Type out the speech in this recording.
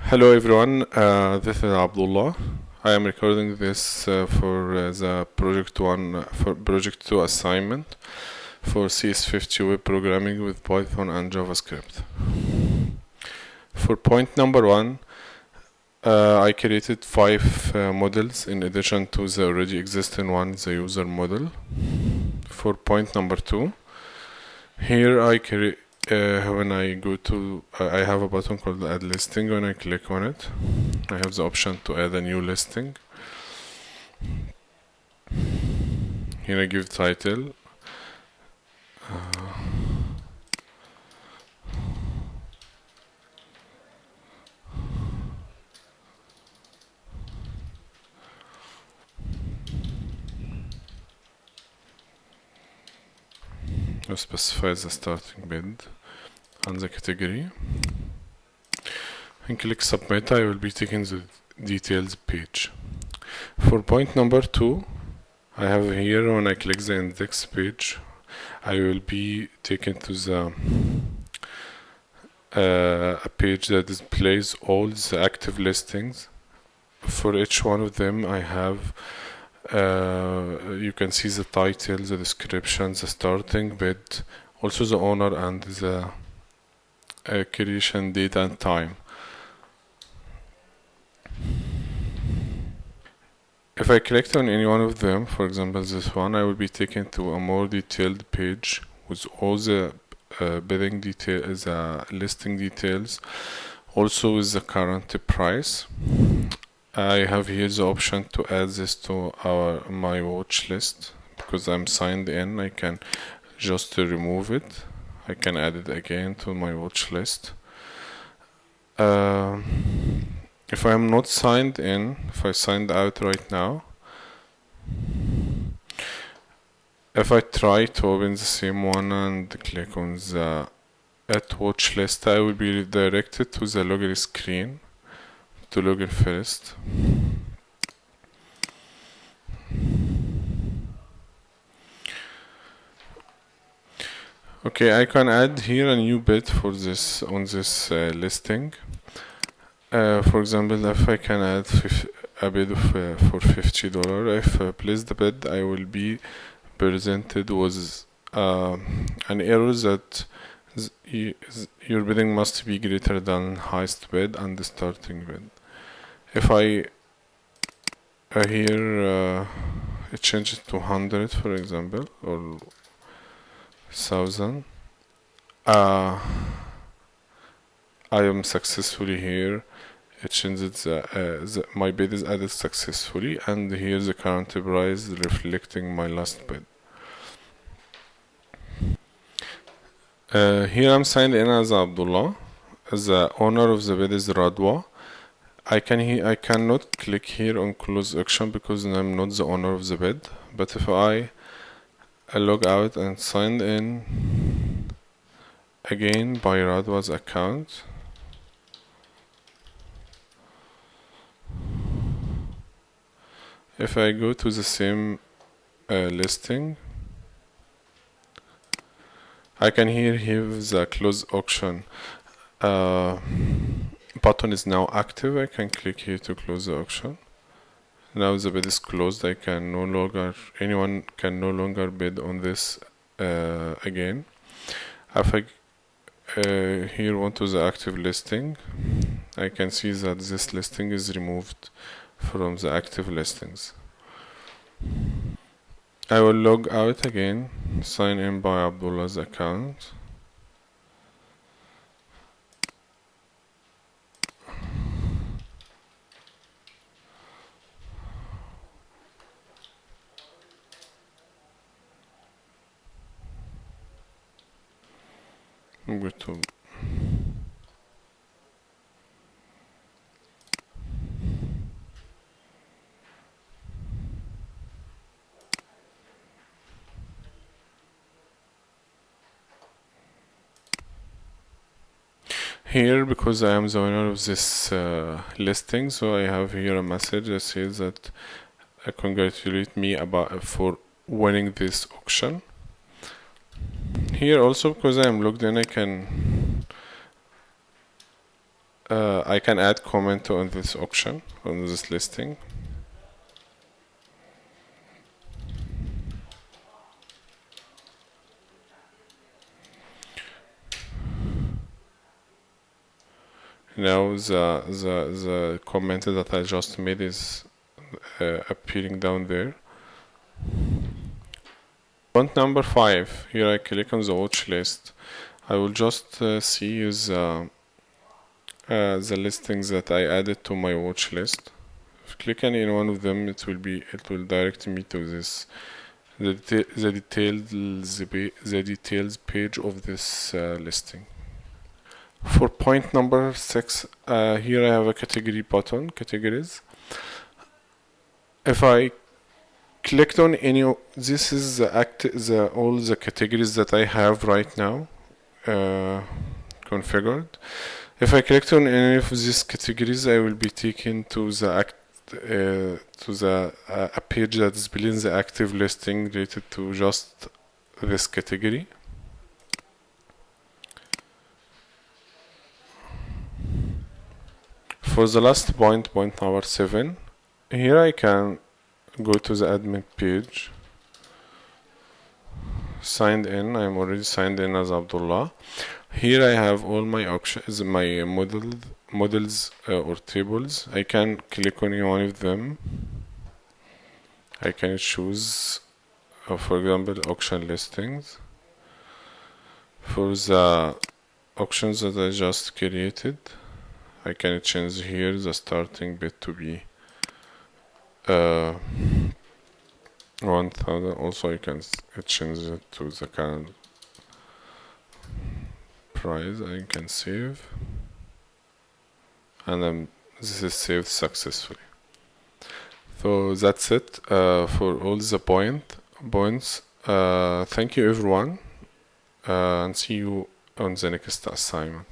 Hello everyone, this is Abdullah. I am recording this for the project 2 assignment for CS50 web programming with Python and JavaScript. For point number 1, I created 5 models in addition to the already existing one, the user model. For point number 2, here when I go to, I have a button called add listing. When I click on it, I have the option to add a new listing. Here I give title. I specify the starting bid and the category. And click submit. I will be taking the details page. For point number 2, I have here, when I click the index page, I will be taken to the a page that displays all the active listings. For each one of them, I have you can see the title, the description, the starting bid, also the owner and the creation date and time. If I click on any one of them, for example this one, I will be taken to a more detailed page with all the bidding details, the listing details, also with the current price. I have here the option to add this to my watch list. Because I'm signed in, I can just remove it. I can add it again to my watch list. If I am not signed in, if I signed out right now, if I try to open the same one and click on the add watch list, I will be redirected to the login screen to login first. Okay, I can add here a new bid for this on this listing. For example, if I can add a bid of, for $50, if I place the bid, I will be presented with an error that your bidding must be greater than highest bid and the starting bid. If I here change it to 100, for example, or 1000, I am successfully here. It changes my bid is added successfully, and here the current price reflecting my last bid. Here I'm signed in as Abdullah. The owner of the bid is Radwa. I cannot click here on close auction because I'm not the owner of the bid. But if I log out and sign in again by Radwa's account, if I go to the same listing, I can here have the close auction button is now active. I can click here to close the auction. Now the bid is closed. Anyone can no longer bid on this again. If I here want to the active listing, I can see that this listing is removed from the active listings. I will log out again, sign in by Abdullah's account. I'm going to here, because I am the owner of this listing, so I have here a message that says that congratulate me for winning this auction. Here also, because I am logged in, I can I can add comment on this auction, on this listing. Now the comment that I just made is appearing down there. Point number 5. Here I click on the watch list. I will just see the listings that I added to my watch list. If I click on any one of them, it will direct me to this the details page of this listing. For point number 6, here I have a category button, categories. If I clicked on any, this is all the categories that I have right now configured. If I clicked on any of these categories, I will be taken to a page that displays the active listing related to just this category. For the last point number 7, here I can go to the admin page, signed in. I'm already signed in as Abdullah. Here I have all my options, my models or tables. I can click on any one of them. I can choose, for example, auction listings. For the auctions that I just created, I can change here the starting bid to be 1000. Also I can change it to the current price. I can save, and then this is saved successfully. So that's it for all the points. Thank you everyone, and see you on the next assignment.